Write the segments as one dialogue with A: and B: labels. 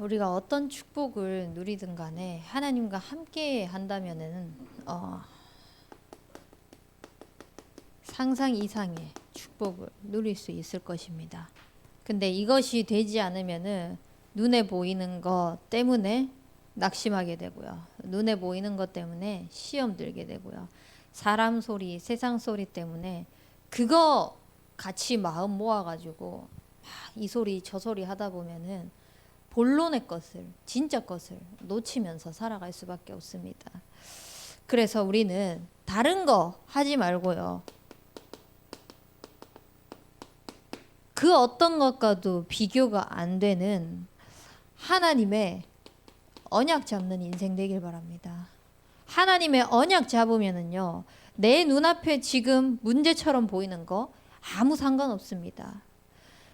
A: 우리가 어떤 축복을 누리든 간에 하나님과 함께 한다면은 상상 이상의 축복을 누릴 수 있을 것입니다. 근데 이것이 되지 않으면은 눈에 보이는 것 때문에 낙심하게 되고요. 눈에 보이는 것 때문에 시험 들게 되고요. 사람 소리, 세상 소리 때문에 그거 같이 마음 모아가지고 이 소리 저 소리 하다 보면은 본론의 것을, 진짜 것을 놓치면서 살아갈 수밖에 없습니다. 그래서 우리는 다른 거 하지 말고요. 그 어떤 것과도 비교가 안 되는 하나님의 언약 잡는 인생 되길 바랍니다. 하나님의 언약 잡으면은요, 내 눈앞에 지금 문제처럼 보이는 거 아무 상관없습니다.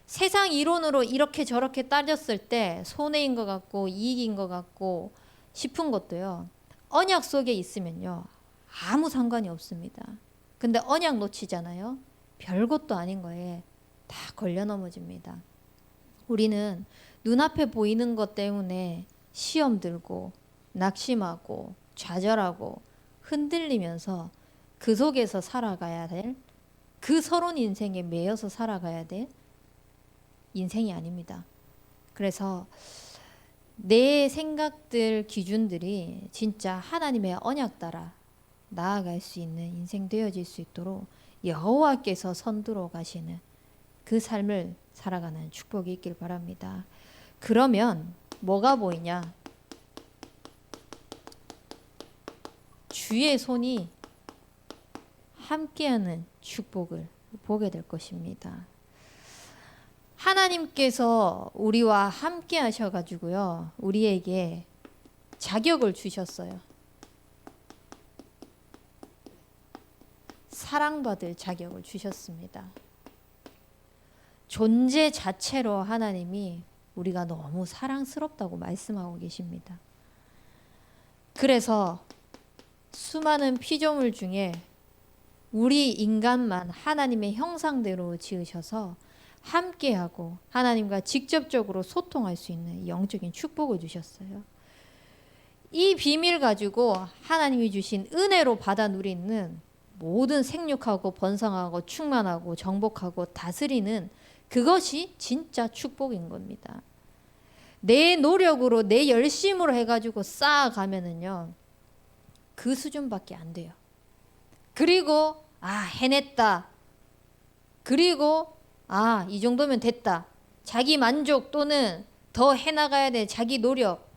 A: 세상 이론으로 이렇게 저렇게 따졌을 때 손해인 것 같고 이익인 것 같고 싶은 것도요, 언약 속에 있으면요 아무 상관이 없습니다. 근데 언약 놓치잖아요. 별것도 아닌 거에 다 걸려 넘어집니다. 우리는 눈앞에 보이는 것 때문에 시험 들고 낙심하고 좌절하고 흔들리면서 그 속에서 살아가야 될, 그 서론 인생에 매여서 살아가야 될 인생이 아닙니다. 그래서 내 생각들, 기준들이 진짜 하나님의 언약 따라 나아갈 수 있는 인생 되어질 수 있도록 여호와께서 선두로 가시는 그 삶을 살아가는 축복이 있길 바랍니다. 그러면 뭐가 보이냐? 주의 손이 함께하는 축복을 보게 될 것입니다. 하나님께서 우리와 함께 하셔가지고요, 우리에게 자격을 주셨어요. 사랑받을 자격을 주셨습니다. 존재 자체로 하나님이 우리가 너무 사랑스럽다고 말씀하고 계십니다. 그래서 수많은 피조물 중에 우리 인간만 하나님의 형상대로 지으셔서 함께하고 하나님과 직접적으로 소통할 수 있는 영적인 축복을 주셨어요. 이 비밀 가지고 하나님이 주신 은혜로 받아 누리는 모든 생육하고 번성하고 충만하고 정복하고 다스리는 그것이 진짜 축복인 겁니다. 내 노력으로 내 열심으로 해가지고 쌓아가면은요, 그 수준밖에 안 돼요. 그리고 해냈다. 그리고 이 정도면 됐다. 자기 만족 또는 더 해나가야 될 자기 노력,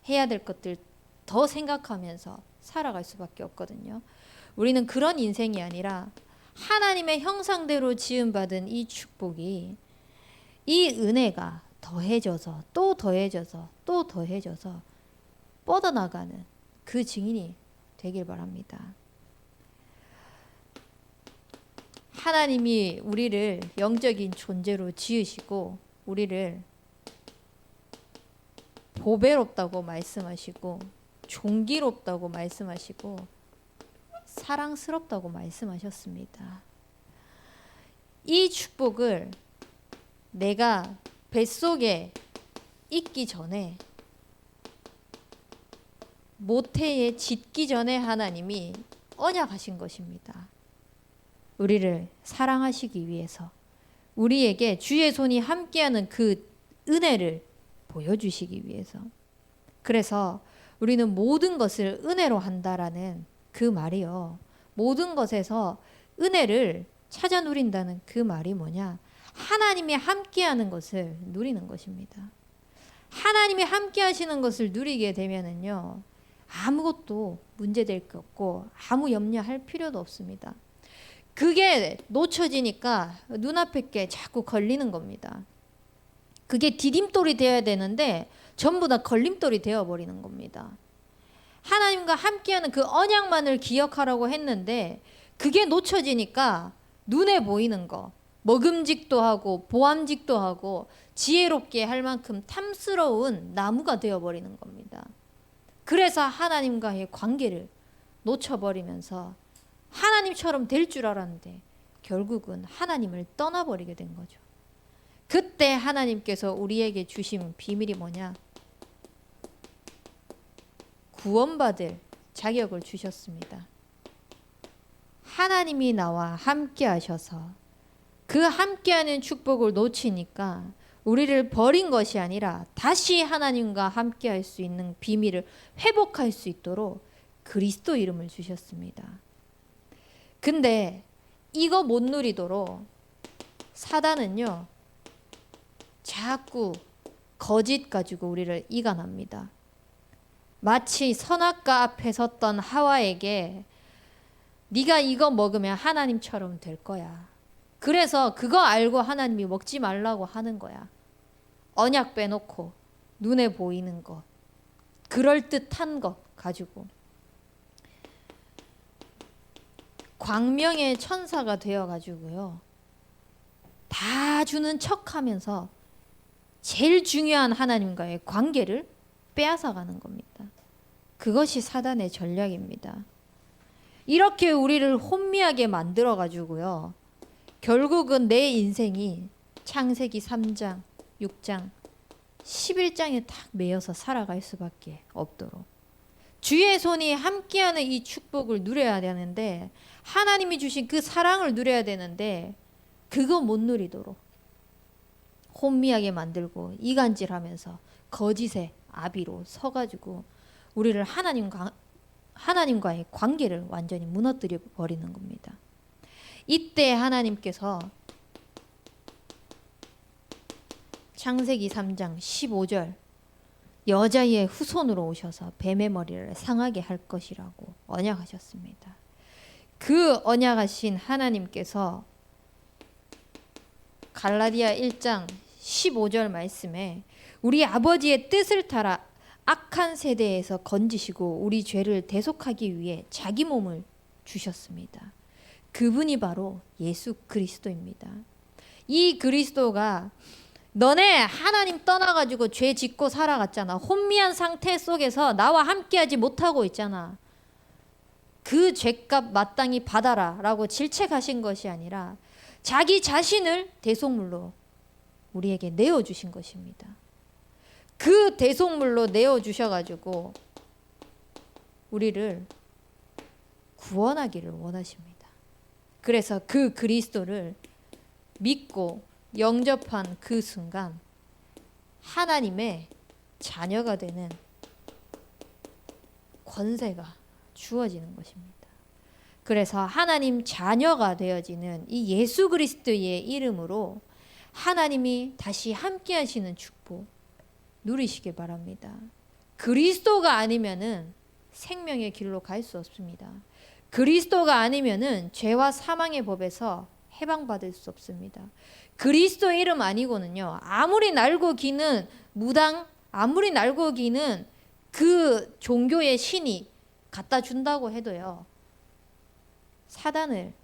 A: 해야 될 것들 더 생각하면서 살아갈 수밖에 없거든요. 우리는 그런 인생이 아니라 하나님의 형상대로 지음받은 이 축복이, 이 은혜가 더해져서 또 더해져서 또 더해져서 뻗어나가는 그 증인이 되길 바랍니다. 하나님이 우리를 영적인 존재로 지으시고 우리를 보배롭다고 말씀하시고 존귀롭다고 말씀하시고 사랑스럽다고 말씀하셨습니다. 이 축복을 내가 뱃속에 있기 전에, 모태에 짓기 전에 하나님이 언약하신 것입니다. 우리를 사랑하시기 위해서, 우리에게 주의 손이 함께하는 그 은혜를 보여주시기 위해서. 그래서 우리는 모든 것을 은혜로 한다라는 그 말이요, 모든 것에서 은혜를 찾아 누린다는 그 말이 뭐냐? 하나님이 함께하는 것을 누리는 것입니다. 하나님이 함께하시는 것을 누리게 되면은요, 아무것도 문제될 게 없고 아무 염려할 필요도 없습니다. 그게 놓쳐지니까 눈앞에 게 자꾸 걸리는 겁니다. 그게 디딤돌이 되어야 되는데 전부 다 걸림돌이 되어버리는 겁니다. 하나님과 함께하는 그 언약만을 기억하라고 했는데 그게 놓쳐지니까 눈에 보이는 거, 먹음직도 하고 보암직도 하고 지혜롭게 할 만큼 탐스러운 나무가 되어버리는 겁니다. 그래서 하나님과의 관계를 놓쳐버리면서 하나님처럼 될 줄 알았는데 결국은 하나님을 떠나버리게 된 거죠. 그때 하나님께서 우리에게 주신 비밀이 뭐냐? 구원받을 자격을 주셨습니다. 하나님이 나와 함께 하셔서 그 함께하는 축복을 놓치니까 우리를 버린 것이 아니라 다시 하나님과 함께할 수 있는 비밀을 회복할 수 있도록 그리스도 이름을 주셨습니다. 근데 이거 못 누리도록 사단은요, 자꾸 거짓 가지고 우리를 이간합니다. 마치 선악과 앞에 섰던 하와에게 네가 이거 먹으면 하나님처럼 될 거야. 그래서 그거 알고 하나님이 먹지 말라고 하는 거야. 언약 빼놓고 눈에 보이는 것, 그럴듯한 것 가지고 광명의 천사가 되어가지고요, 다 주는 척하면서 제일 중요한 하나님과의 관계를 빼앗아가는 겁니다. 그것이 사단의 전략입니다. 이렇게 우리를 혼미하게 만들어가지고요, 결국은 내 인생이 창세기 3장, 6장, 11장에 딱 매여서 살아갈 수밖에 없도록 주의 손이 함께하는 이 축복을 누려야 되는데, 하나님이 주신 그 사랑을 누려야 되는데 그거 못 누리도록 혼미하게 만들고 이간질하면서 거짓의 아비로 서가지고 우리를 하나님과의 관계를 완전히 무너뜨려 버리는 겁니다. 이때 하나님께서 창세기 3장 15절 여자의 후손으로 오셔서 뱀의 머리를 상하게 할 것이라고 언약하셨습니다. 그 언약하신 하나님께서 갈라디아 1장 15절 말씀에 우리 아버지의 뜻을 따라 악한 세대에서 건지시고 우리 죄를 대속하기 위해 자기 몸을 주셨습니다. 그분이 바로 예수 그리스도입니다. 이 그리스도가 너네 하나님 떠나가지고 죄 짓고 살아갔잖아. 혼미한 상태 속에서 나와 함께하지 못하고 있잖아. 그 죄값 마땅히 받아라 라고 질책하신 것이 아니라 자기 자신을 대속물로 우리에게 내어주신 것입니다. 그 대속물로 내어주셔가지고 우리를 구원하기를 원하십니다. 그래서 그 그리스도를 믿고 영접한 그 순간 하나님의 자녀가 되는 권세가 주어지는 것입니다. 그래서 하나님 자녀가 되어지는 이 예수 그리스도의 이름으로 하나님이 다시 함께 하시는 축복 누리시길 바랍니다. 그리스도가 아니면은 생명의 길로 갈 수 없습니다. 그리스도가 아니면은 죄와 사망의 법에서 해방받을 수 없습니다. 그리스도 이름 아니고는요, 아무리 날고 기는 무당, 아무리 날고 기는 그 종교의 신이 갖다 준다고 해도요, 사단을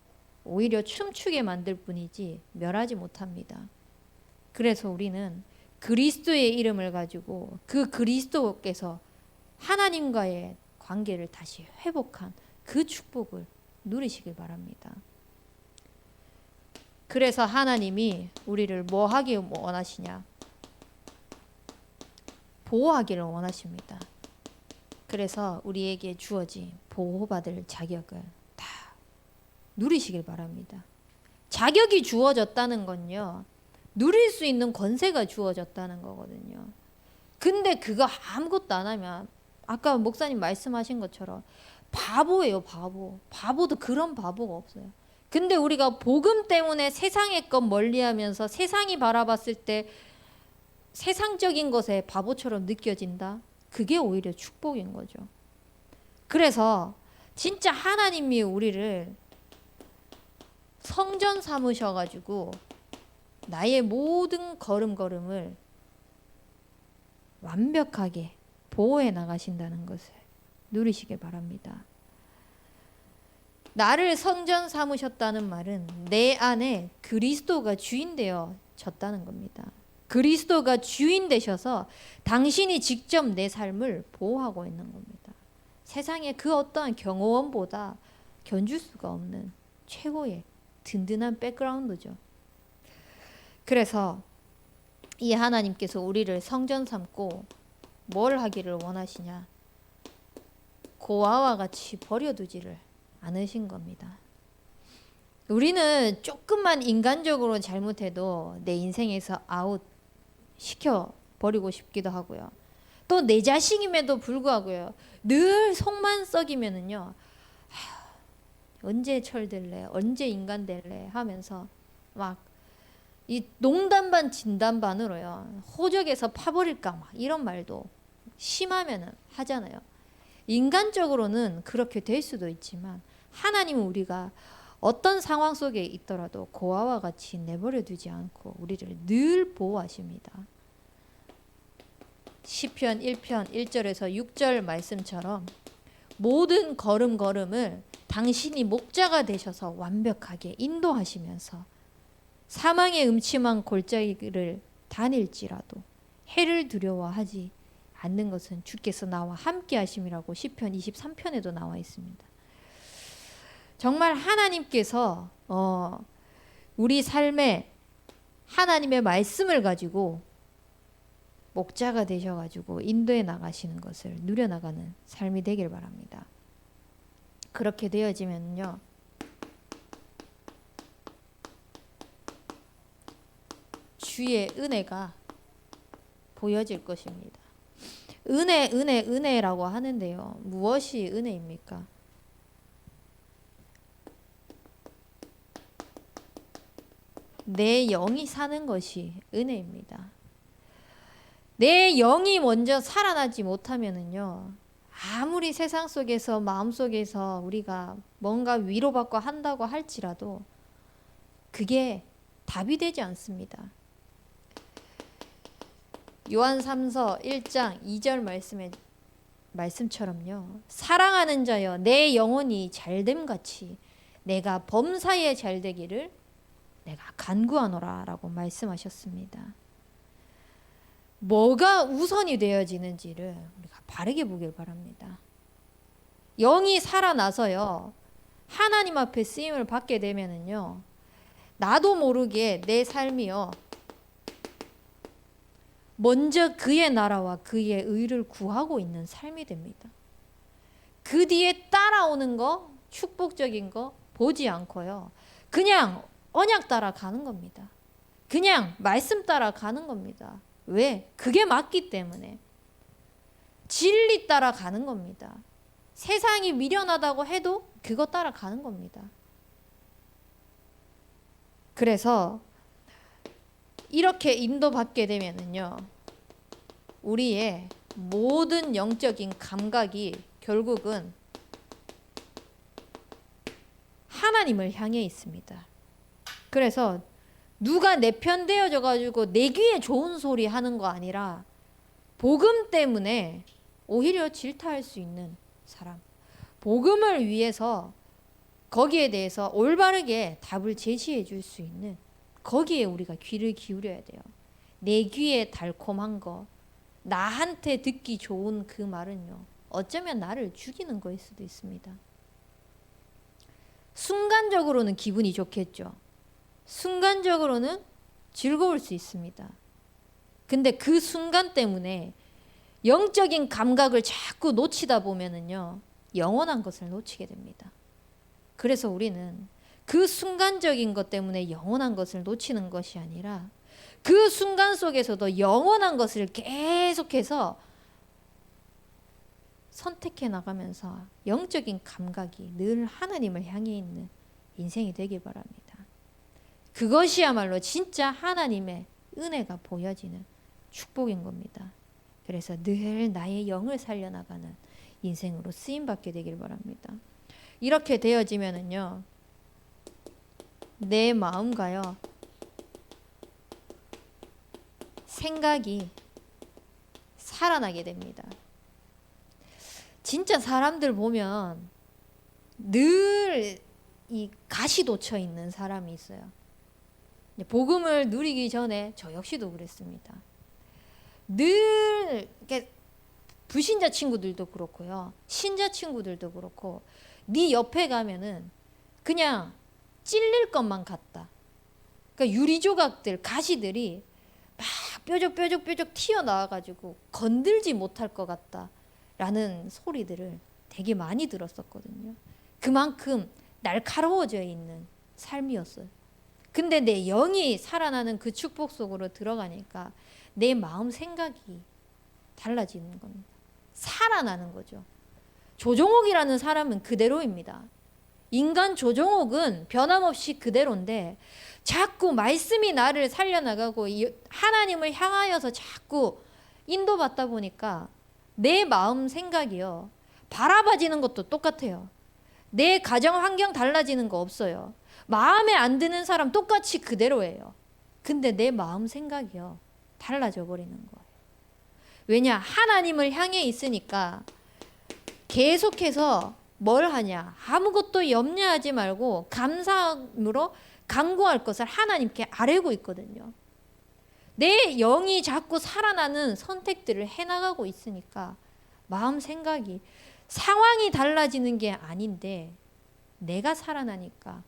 A: 오히려 춤추게 만들 뿐이지 멸하지 못합니다. 그래서 우리는 그리스도의 이름을 가지고 그 그리스도께서 하나님과의 관계를 다시 회복한 그 축복을 누리시길 바랍니다. 그래서 하나님이 우리를 뭐 하기 원하시냐? 보호하기를 원하십니다. 그래서 우리에게 주어진 보호받을 자격을 다 누리시길 바랍니다. 자격이 주어졌다는 건요, 누릴 수 있는 권세가 주어졌다는 거거든요. 근데 그거 아무것도 안 하면 아까 목사님 말씀하신 것처럼 바보예요, 바보. 바보도 그런 바보가 없어요. 근데 우리가 복음 때문에 세상의 것 멀리하면서 세상이 바라봤을 때 세상적인 것에 바보처럼 느껴진다? 그게 오히려 축복인 거죠. 그래서 진짜 하나님이 우리를 성전 삼으셔가지고 나의 모든 걸음걸음을 완벽하게 보호해 나가신다는 것을 누리시길 바랍니다. 나를 성전 삼으셨다는 말은 내 안에 그리스도가 주인 되어졌다는 겁니다. 그리스도가 주인 되셔서 당신이 직접 내 삶을 보호하고 있는 겁니다. 세상의 그 어떠한 경호원보다 견줄 수가 없는 최고의 든든한 백그라운드죠. 그래서 이 하나님께서 우리를 성전 삼고 뭘 하기를 원하시냐? 고아와 같이 버려두지를 않으신 겁니다. 우리는 조금만 인간적으로 잘못해도 내 인생에서 아웃 시켜버리고 싶기도 하고요. 또 내 자식임에도 불구하고요. 늘 속만 썩이면은요. 언제 철들래? 언제 인간 될래? 하면서 막 이 농담 반 진담 반으로요. 호적에서 파버릴까 막 이런 말도 심하면은 하잖아요. 인간적으로는 그렇게 될 수도 있지만 하나님은 우리가 어떤 상황 속에 있더라도 고아와 같이 내버려 두지 않고 우리를 늘 보호하십니다. 시편 1편 1절에서 6절 말씀처럼 모든 걸음걸음을 당신이 목자가 되셔서 완벽하게 인도하시면서 사망의 음침한 골짜기를 다닐지라도 해를 두려워하지 않는 것은 주께서 나와 함께 하심이라고 시편 23편에도 나와 있습니다. 정말 하나님께서 우리 삶에 하나님의 말씀을 가지고 목자가 되셔가지고 인도해 나가시는 것을 누려나가는 삶이 되길 바랍니다. 그렇게 되어지면요. 주의 은혜가 보여질 것입니다. 은혜라고 하는데요. 무엇이 은혜입니까? 내 영이 사는 것이 은혜입니다. 내 영이 먼저 살아나지 못하면은요. 아무리 세상 속에서 마음 속에서 우리가 뭔가 위로받고 한다고 할지라도 그게 답이 되지 않습니다. 요한 3서 1장 2절 말씀처럼요. 사랑하는 자여 내 영혼이 잘됨 같이 내가 범사에 잘되기를 내가 간구하노라 라고 말씀하셨습니다. 뭐가 우선이 되어지는지를 우리가 바르게 보길 바랍니다. 영이 살아나서요. 하나님 앞에 쓰임을 받게 되면은요. 나도 모르게 내 삶이요. 먼저 그의 나라와 그의 의를 구하고 있는 삶이 됩니다. 그 뒤에 따라오는 거, 축복적인 거 보지 않고요. 그냥 언약 따라 가는 겁니다. 그냥 말씀 따라 가는 겁니다. 왜? 그게 맞기 때문에. 진리 따라 가는 겁니다. 세상이 미련하다고 해도 그거 따라 가는 겁니다. 그래서 이렇게 인도받게 되면은요. 우리의 모든 영적인 감각이 결국은 하나님을 향해 있습니다. 그래서 누가 내 편 되어져 가지고 내 귀에 좋은 소리 하는 거 아니라 복음 때문에 오히려 질타할 수 있는 사람. 복음을 위해서 거기에 대해서 올바르게 답을 제시해 줄 수 있는 거기에 우리가 귀를 기울여야 돼요. 내 귀에 달콤한 거, 나한테 듣기 좋은 그 말은요. 어쩌면 나를 죽이는 거일 수도 있습니다. 순간적으로는 기분이 좋겠죠. 순간적으로는 즐거울 수 있습니다. 근데 그 순간 때문에 영적인 감각을 자꾸 놓치다 보면은요. 영원한 것을 놓치게 됩니다. 그래서 우리는 그 순간적인 것 때문에 영원한 것을 놓치는 것이 아니라 그 순간 속에서도 영원한 것을 계속해서 선택해 나가면서 영적인 감각이 늘 하나님을 향해 있는 인생이 되길 바랍니다. 그것이야말로 진짜 하나님의 은혜가 보여지는 축복인 겁니다. 그래서 늘 나의 영을 살려나가는 인생으로 쓰임받게 되길 바랍니다. 이렇게 되어지면은요. 내 마음과요. 생각이 살아나게 됩니다. 진짜 사람들 보면 늘 이 가시 돋쳐 있는 사람이 있어요. 복음을 누리기 전에 저 역시도 그랬습니다. 늘 이렇게 불신자 친구들도 그렇고요. 신자 친구들도 그렇고 네 옆에 가면은 그냥 찔릴 것만 같다. 그러니까 유리조각들, 가시들이 막 뾰족뾰족 튀어나와가지고 건들지 못할 것 같다라는 소리들을 되게 많이 들었었거든요. 그만큼 날카로워져 있는 삶이었어요. 근데 내 영이 살아나는 그 축복 속으로 들어가니까 내 마음 생각이 달라지는 겁니다. 살아나는 거죠. 조정옥이라는 사람은 그대로입니다. 인간 조정옥은 변함없이 그대로인데 자꾸 말씀이 나를 살려나가고 하나님을 향하여서 자꾸 인도받다 보니까 내 마음 생각이요. 바라봐지는 것도 똑같아요. 내 가정 환경 달라지는 거 없어요. 마음에 안 드는 사람 똑같이 그대로예요. 근데 내 마음 생각이요. 달라져 버리는 거예요. 왜냐? 하나님을 향해 있으니까 계속해서 뭘 하냐? 아무것도 염려하지 말고 감사함으로 간구할 것을 하나님께 아뢰고 있거든요. 내 영이 자꾸 살아나는 선택들을 해나가고 있으니까 마음 생각이 상황이 달라지는 게 아닌데 내가 살아나니까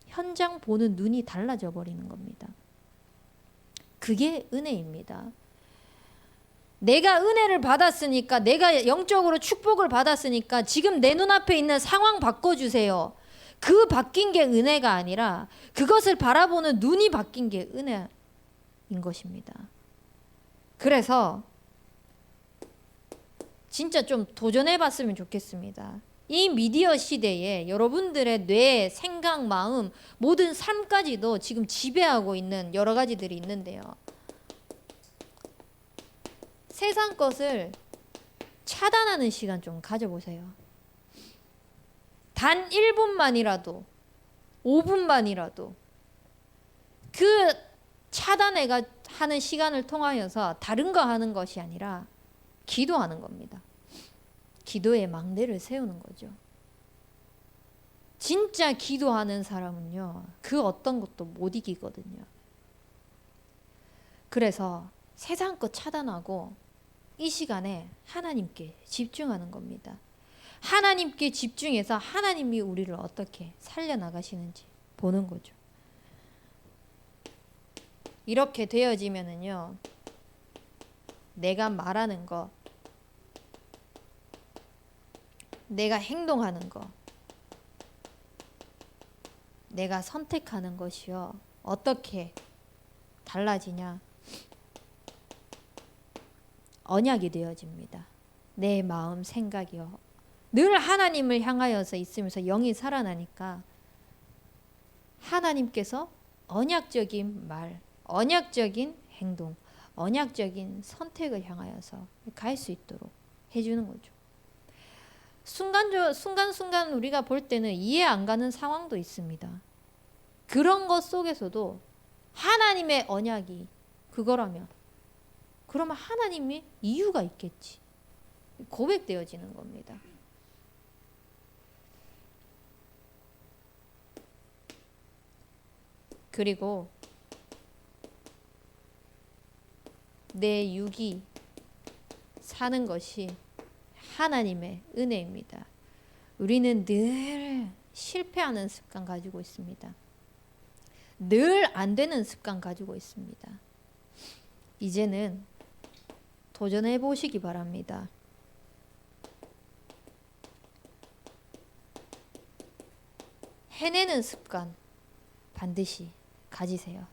A: 현장 보는 눈이 달라져 버리는 겁니다. 그게 은혜입니다. 내가 은혜를 받았으니까, 내가 영적으로 축복을 받았으니까 지금 내 눈앞에 있는 상황 바꿔주세요. 그 바뀐 게 은혜가 아니라 그것을 바라보는 눈이 바뀐 게 은혜인 것입니다. 그래서 진짜 좀 도전해 봤으면 좋겠습니다. 이 미디어 시대에 여러분들의 뇌, 생각, 마음, 모든 삶까지도 지금 지배하고 있는 여러 가지들이 있는데요. 세상 것을 차단하는 시간 좀 가져보세요. 단 1분만이라도, 5분만이라도 그 차단해가 하는 시간을 통하여서 다른 거 하는 것이 아니라 기도하는 겁니다. 기도의 망대를 세우는 거죠. 진짜 기도하는 사람은요, 그 어떤 것도 못 이기거든요. 그래서 세상 것 차단하고 이 시간에 하나님께 집중하는 겁니다. 하나님께 집중해서 하나님이 우리를 어떻게 살려나가시는지 보는 거죠. 이렇게 되어지면은요, 내가 말하는 거, 내가 행동하는 거, 내가 선택하는 것이요, 어떻게 달라지냐? 언약이 되어집니다. 내 마음 생각이요. 늘 하나님을 향하여서 있으면서 영이 살아나니까 하나님께서 언약적인 말, 언약적인 행동, 언약적인 선택을 향하여서 갈 수 있도록 해주는 거죠. 순간순간 우리가 볼 때는 이해 안 가는 상황도 있습니다. 그런 것 속에서도 하나님의 언약이 그거라면 그러면 하나님의 이유가 있겠지. 고백되어지는 겁니다. 그리고 내 육이 사는 것이 하나님의 은혜입니다. 우리는 늘 실패하는 습관 가지고 있습니다. 늘 안 되는 습관 가지고 있습니다. 이제는 도전해 보시기 바랍니다. 해내는 습관 반드시 가지세요.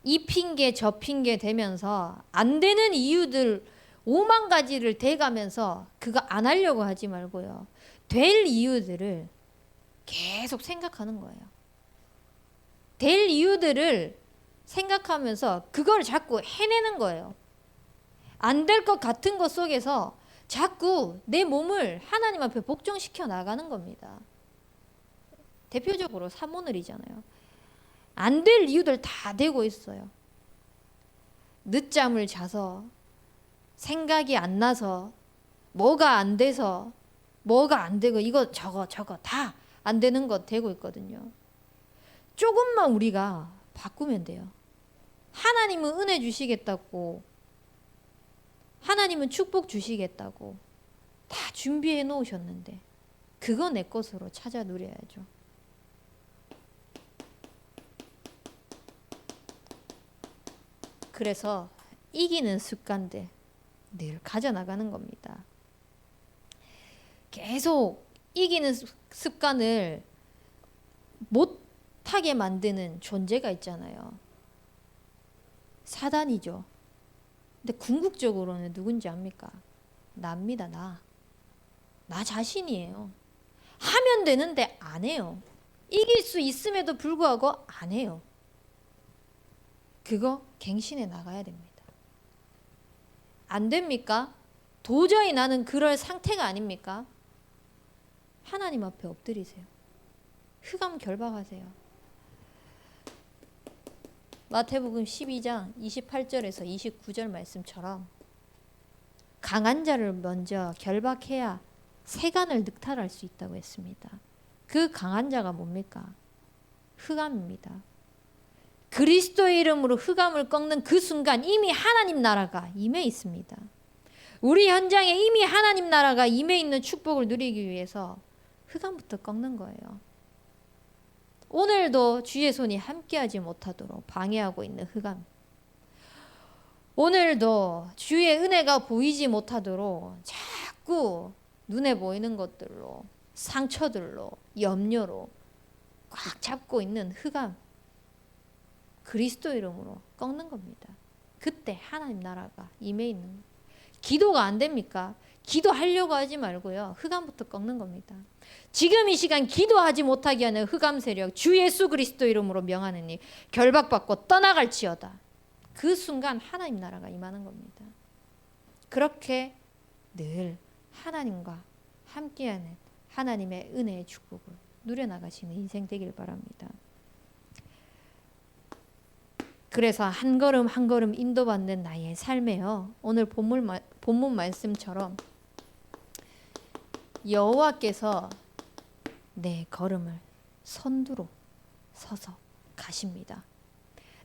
A: 이 핑계 저 핑계 대면서 안 되는 이유들 5만 가지를 대가면서 그거 안 하려고 하지 말고요. 될 이유들을 계속 생각하는 거예요. 될 이유들을 생각하면서 그걸 자꾸 해내는 거예요. 안 될 것 같은 것 속에서 자꾸 내 몸을 하나님 앞에 복종시켜 나가는 겁니다. 대표적으로 사모늘이잖아요. 안 될 이유들 다 대고 있어요. 늦잠을 자서, 생각이 안 나서, 뭐가 안 돼서, 뭐가 안 되고 이거 저거 다 안 되는 것 대고 있거든요. 조금만 우리가 바꾸면 돼요. 하나님은 은혜 주시겠다고, 하나님은 축복 주시겠다고 다 준비해 놓으셨는데 그거 내 것으로 찾아 누려야죠. 그래서 이기는 습관들 늘 가져나가는 겁니다. 계속 이기는 습관을 못하게 만드는 존재가 있잖아요. 사단이죠. 근데 궁극적으로는 누군지 압니까? 나입니다. 나 자신이에요. 하면 되는데 안 해요. 이길 수 있음에도 불구하고 안 해요. 그거 갱신해 나가야 됩니다. 안 됩니까? 도저히 나는 그럴 상태가 아닙니까? 하나님 앞에 엎드리세요. 흑암 결박하세요. 마태복음 12장 28절에서 29절 말씀처럼 강한 자를 먼저 결박해야 세간을 늑탈할 수 있다고 했습니다. 그 강한 자가 뭡니까? 흑암입니다. 그리스도의 이름으로 흑암을 꺾는 그 순간 이미 하나님 나라가 임해 있습니다. 우리 현장에 이미 하나님 나라가 임해 있는 축복을 누리기 위해서 흑암부터 꺾는 거예요. 오늘도 주의 손이 함께하지 못하도록 방해하고 있는 흑암. 오늘도 주의 은혜가 보이지 못하도록 자꾸 눈에 보이는 것들로, 상처들로, 염려로 꽉 잡고 있는 흑암. 그리스도 이름으로 꺾는 겁니다. 그때 하나님 나라가 임해 있는 거예요. 기도가 안 됩니까? 기도하려고 하지 말고요. 흑암부터 꺾는 겁니다. 지금 이 시간 기도하지 못하게 하는 흑암 세력 주 예수 그리스도 이름으로 명하느니 결박받고 떠나갈지어다. 그 순간 하나님 나라가 임하는 겁니다. 그렇게 늘 하나님과 함께하는 하나님의 은혜의 축복을 누려나가시는 인생 되길 바랍니다. 그래서 한 걸음 한 걸음 인도받는 나의 삶에요. 오늘 본문 말씀처럼 여호와께서 내 걸음을 선두로 서서 가십니다.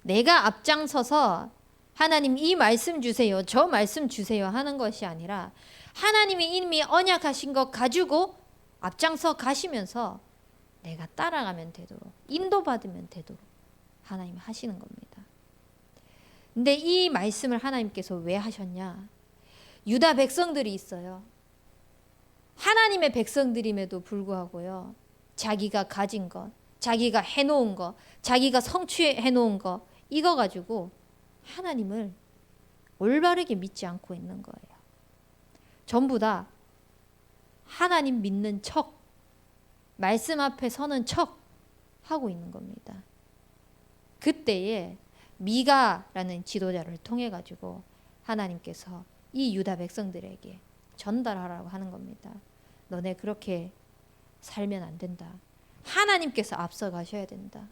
A: 내가 앞장서서 하나님 이 말씀 주세요, 저 말씀 주세요 하는 것이 아니라 하나님이 이미 언약하신 것 가지고 앞장서 가시면서 내가 따라가면 되도록, 인도받으면 되도록 하나님 하시는 겁니다. 근데 이 말씀을 하나님께서 왜 하셨냐? 유다 백성들이 있어요. 하나님의 백성들임에도 불구하고요, 자기가 가진 것, 자기가 해놓은 것, 자기가 성취해놓은 것, 이거 가지고 하나님을 올바르게 믿지 않고 있는 거예요. 전부 다 하나님 믿는 척, 말씀 앞에 서는 척 하고 있는 겁니다. 그때에 미가라는 지도자를 통해 가지고 하나님께서 이 유다 백성들에게 전달하라고 하는 겁니다. 너네 그렇게 살면 안 된다. 하나님께서 앞서 가셔야 된다.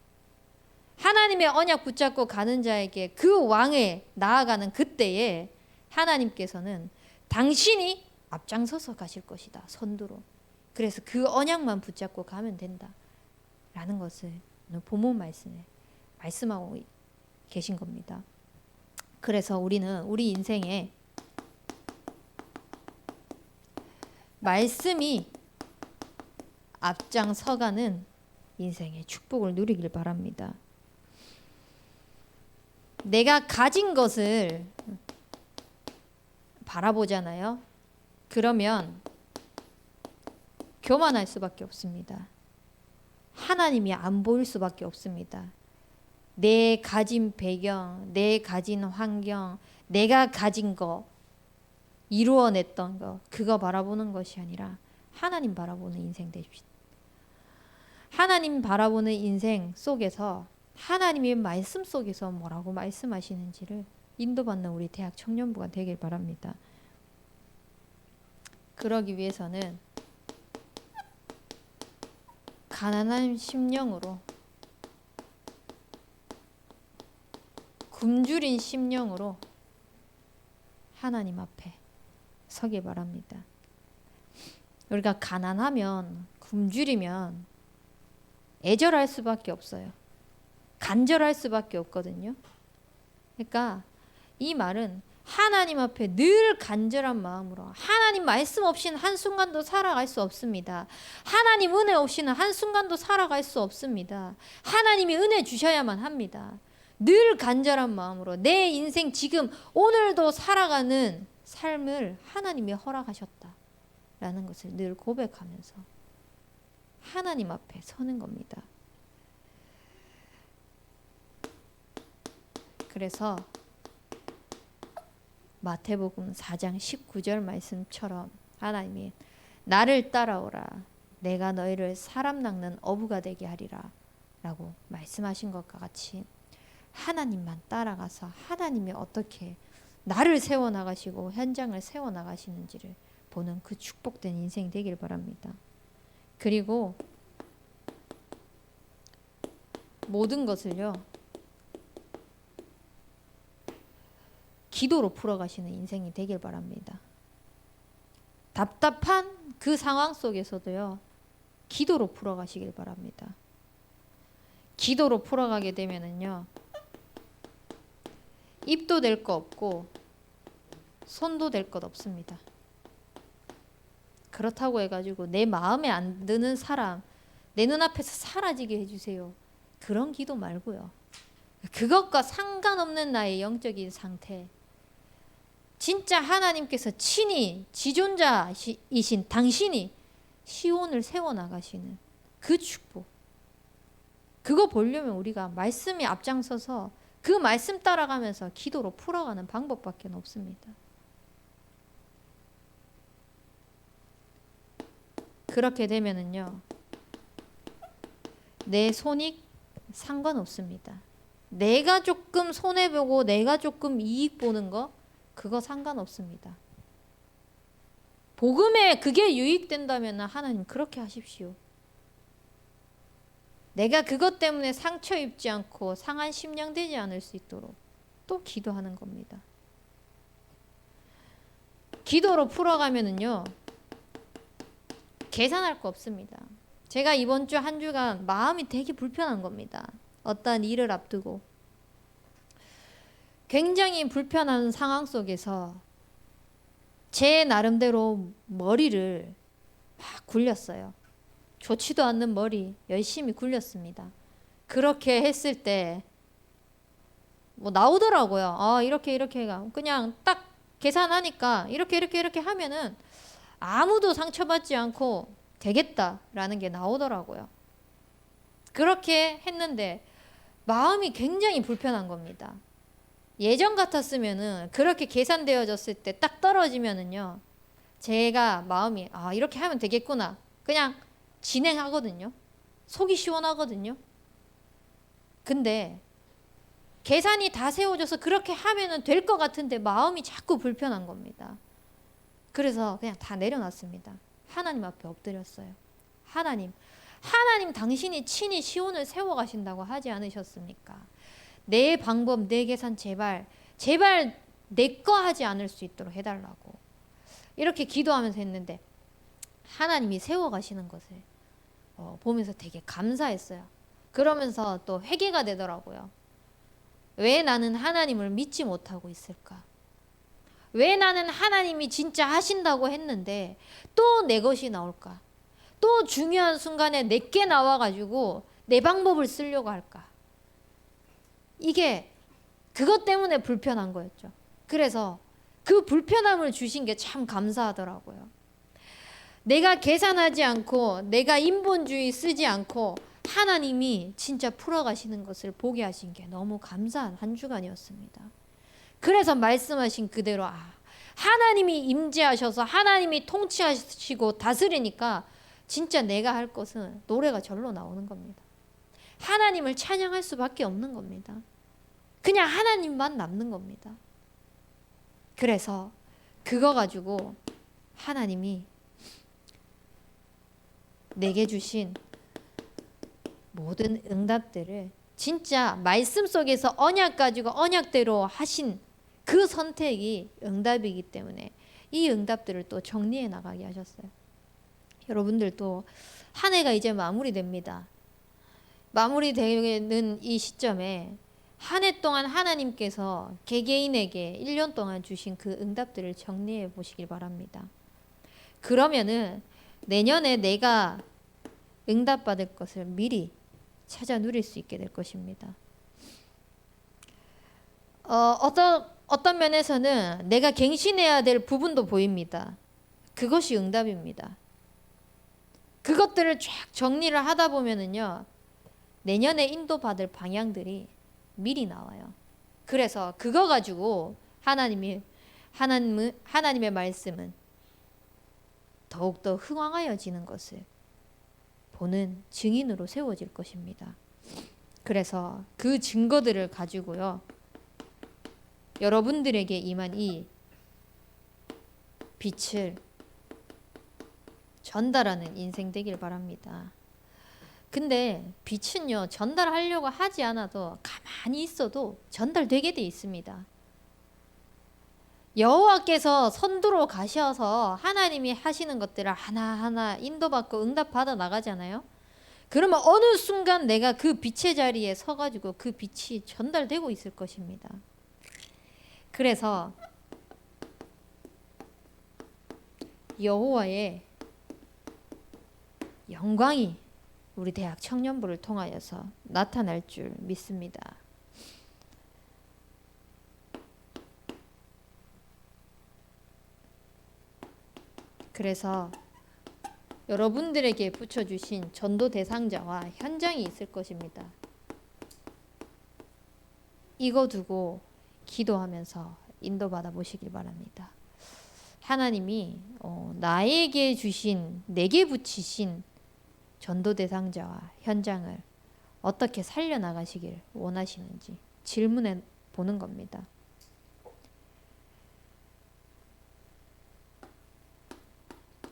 A: 하나님의 언약 붙잡고 가는 자에게 그 왕에 나아가는 그때에 하나님께서는 당신이 앞장서서 가실 것이다. 선두로. 그래서 그 언약만 붙잡고 가면 된다. 라는 것을 본문 말씀에 말씀하고 계신 겁니다. 그래서 우리는 우리 인생에 말씀이 앞장서가는 인생의 축복을 누리길 바랍니다. 내가 가진 것을 바라보잖아요. 그러면 교만할 수밖에 없습니다. 하나님이 안 보일 수밖에 없습니다. 내 가진 배경, 내 가진 환경, 내가 가진 거, 이루어냈던 거, 그거 바라보는 것이 아니라 하나님 바라보는 인생 되십시오. 하나님 바라보는 인생 속에서 하나님의 말씀 속에서 뭐라고 말씀하시는지를 인도받는 우리 대학 청년부가 되길 바랍니다. 그러기 위해서는 가난한 심령으로, 굶주린 심령으로 하나님 앞에 서길 바랍니다. 우리가 가난하면, 굶주리면 애절할 수밖에 없어요. 간절할 수밖에 없거든요. 그러니까 이 말은 하나님 앞에 늘 간절한 마음으로, 하나님 말씀 없이는 한순간도 살아갈 수 없습니다. 하나님 은혜 없이는 한순간도 살아갈 수 없습니다. 하나님이 은혜 주셔야만 합니다. 늘 간절한 마음으로 내 인생 지금 오늘도 살아가는 삶을 하나님이 허락하셨다. 라는 것을 늘 고백하면서 하나님 앞에 서는 겁니다. 그래서 마태복음 4장 19절 말씀처럼 하나님이 나를 따라오라 내가 너희를 사람 낚는 어부가 되게 하리라 라고 말씀하신 것과 같이 하나님만 따라가서 하나님이 어떻게 나를 세워나가시고 현장을 세워나가시는지를 보는 그 축복된 인생이 되길 바랍니다. 그리고 모든 것을요 기도로 풀어가시는 인생이 되길 바랍니다. 답답한 그 상황 속에서도요 기도로 풀어가시길 바랍니다. 기도로 풀어가게 되면은요 입도 될 거 없고 손도 될 것 없습니다. 그렇다고 해가지고 내 마음에 안 드는 사람 내 눈앞에서 사라지게 해주세요. 그런 기도 말고요. 그것과 상관없는 나의 영적인 상태 진짜 하나님께서 친히 지존자이신 당신이 시온을 세워나가시는 그 축복 그거 보려면 우리가 말씀에 앞장서서 그 말씀 따라가면서 기도로 풀어가는 방법밖에 없습니다. 그렇게 되면은요 내 손익 상관없습니다. 내가 조금 손해보고 내가 조금 이익 보는 거 그거 상관없습니다. 복음에 그게 유익된다면 하나님 그렇게 하십시오. 내가 그것 때문에 상처 입지 않고 상한 심령 되지 않을 수 있도록 또 기도하는 겁니다. 기도로 풀어가면은요 계산할 거 없습니다. 제가 이번 주 한 주간 마음이 되게 불편한 겁니다. 어떠한 일을 앞두고 굉장히 불편한 상황 속에서 제 나름대로 머리를 막 굴렸어요. 좋지도 않는 머리 열심히 굴렸습니다. 그렇게 했을 때 뭐 나오더라고요. 이렇게 그냥 딱 계산하니까 이렇게 하면은 아무도 상처받지 않고 되겠다라는 게 나오더라고요. 그렇게 했는데 마음이 굉장히 불편한 겁니다. 예전 같았으면은 그렇게 계산되어졌을 때 딱 떨어지면은요 제가 마음이 이렇게 하면 되겠구나 그냥 진행하거든요. 속이 시원하거든요. 근데 계산이 다 세워져서 그렇게 하면은 될 것 같은데 마음이 자꾸 불편한 겁니다. 그래서 그냥 다 내려놨습니다. 하나님 앞에 엎드렸어요. 하나님 당신이 친히 시온을 세워가신다고 하지 않으셨습니까? 내 방법 내 계산 제발 내 거 하지 않을 수 있도록 해달라고 이렇게 기도하면서 했는데 하나님이 세워가시는 것을 보면서 되게 감사했어요. 그러면서 또 회개가 되더라고요. 왜 나는 하나님을 믿지 못하고 있을까? 왜 나는 하나님이 진짜 하신다고 했는데 또 내 것이 나올까? 또 중요한 순간에 내게 나와가지고 내 방법을 쓰려고 할까? 이게 그것 때문에 불편한 거였죠. 그래서 그 불편함을 주신 게 참 감사하더라고요. 내가 계산하지 않고 내가 인본주의 쓰지 않고 하나님이 진짜 풀어가시는 것을 보게 하신 게 너무 감사한 한 주간이었습니다. 그래서 말씀하신 그대로 하나님이 임재하셔서 하나님이 통치하시고 다스리니까 진짜 내가 할 것은 노래가 절로 나오는 겁니다. 하나님을 찬양할 수밖에 없는 겁니다. 그냥 하나님만 남는 겁니다. 그래서 그거 가지고 하나님이 내게 주신 모든 응답들을 진짜 말씀 속에서 언약 가지고 언약대로 하신 그 선택이 응답이기 때문에 이 응답들을 또 정리해 나가게 하셨어요. 여러분들도 한 해가 이제 마무리됩니다. 마무리되는 이 시점에 한 해 동안 하나님께서 개개인에게 1년 동안 주신 그 응답들을 정리해 보시길 바랍니다. 그러면은 내년에 내가 응답받을 것을 미리 찾아 누릴 수 있게 될 것입니다. 어떤 면에서는 내가 갱신해야 될 부분도 보입니다. 그것이 응답입니다. 그것들을 쫙 정리를 하다 보면은요, 내년에 인도받을 방향들이 미리 나와요. 그래서 그거 가지고 하나님의 말씀은 더욱더 흥왕하여지는 것을 보는 증인으로 세워질 것입니다. 그래서 그 증거들을 가지고요, 여러분들에게 임한 이 빛을 전달하는 인생 되길 바랍니다. 근데 빛은요, 전달하려고 하지 않아도 가만히 있어도 전달되게 돼 있습니다. 여호와께서 선두로 가셔서 하나님이 하시는 것들을 하나하나 인도받고 응답받아 나가잖아요. 그러면 어느 순간 내가 그 빛의 자리에 서가지고 그 빛이 전달되고 있을 것입니다. 그래서 여호와의 영광이 우리 대학 청년부를 통하여서 나타날 줄 믿습니다. 그래서 여러분들에게 붙여주신 전도 대상자와 현장이 있을 것입니다. 이거 두고 기도하면서 인도받아 보시길 바랍니다. 하나님이 나에게 주신, 내게 붙이신 전도 대상자와 현장을 어떻게 살려나가시길 원하시는지 질문해 보는 겁니다.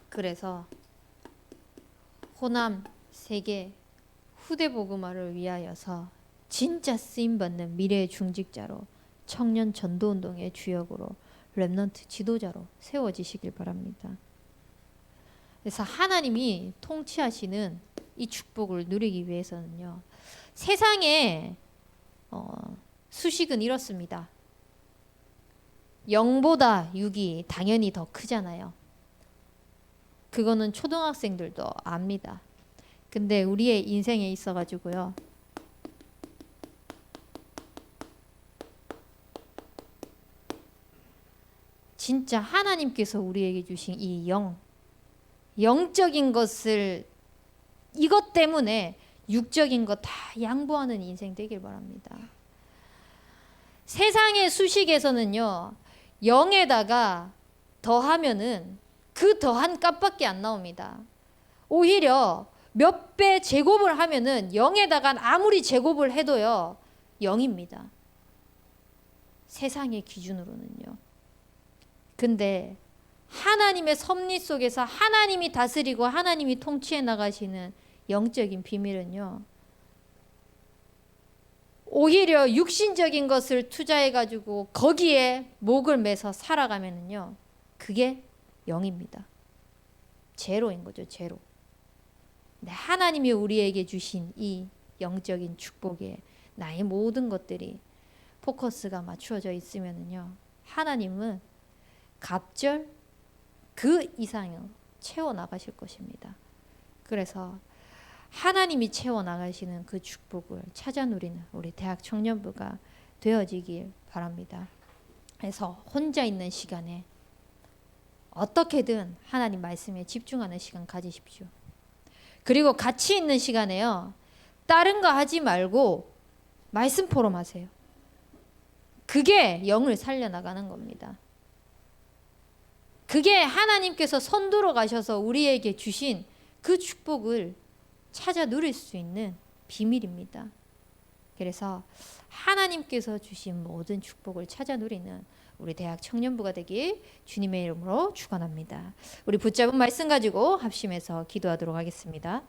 A: 그래서 호남 세계 후대 복음화를 위하여서 진짜 쓰임받는 미래의 중직자로, 청년 전도운동의 주역으로, 렘넌트 지도자로 세워지시길 바랍니다. 그래서 하나님이 통치하시는 이 축복을 누리기 위해서는요, 세상의 수식은 이렇습니다. 0보다 6이 당연히 더 크잖아요. 그거는 초등학생들도 압니다. 근데 우리의 인생에 있어가지고요, 진짜 하나님께서 우리에게 주신 이 영적인 것을, 이것 때문에 육적인 것 다 양보하는 인생 되길 바랍니다. 세상의 수식에서는요, 0에다가 더하면은 그 더한 값밖에 안 나옵니다. 오히려 몇 배 제곱을 하면은 0에다가 아무리 제곱을 해도요, 0입니다. 세상의 기준으로는요. 근데 하나님의 섭리 속에서 하나님이 다스리고 하나님이 통치해 나가시는 영적인 비밀은요, 오히려 육신적인 것을 투자해 가지고 거기에 목을 매서 살아가면은요, 그게 0입니다. 제로인 거죠, 제로. 근데 하나님이 우리에게 주신 이 영적인 축복에 나의 모든 것들이 포커스가 맞추어져 있으면은요, 하나님은 갑절 그 이상을 채워 나가실 것입니다. 그래서 하나님이 채워 나가시는 그 축복을 찾아 누리는 우리 대학 청년부가 되어지길 바랍니다. 그래서 혼자 있는 시간에 어떻게든 하나님 말씀에 집중하는 시간 가지십시오. 그리고 같이 있는 시간에요, 다른 거 하지 말고 말씀 포럼하세요. 그게 영을 살려나가는 겁니다. 그게 하나님께서 선두로 가셔서 우리에게 주신 그 축복을 찾아 누릴 수 있는 비밀입니다. 그래서 하나님께서 주신 모든 축복을 찾아 누리는 우리 대학 청년부가 되길 주님의 이름으로 축원합니다. 우리 붙잡은 말씀 가지고 합심해서 기도하도록 하겠습니다.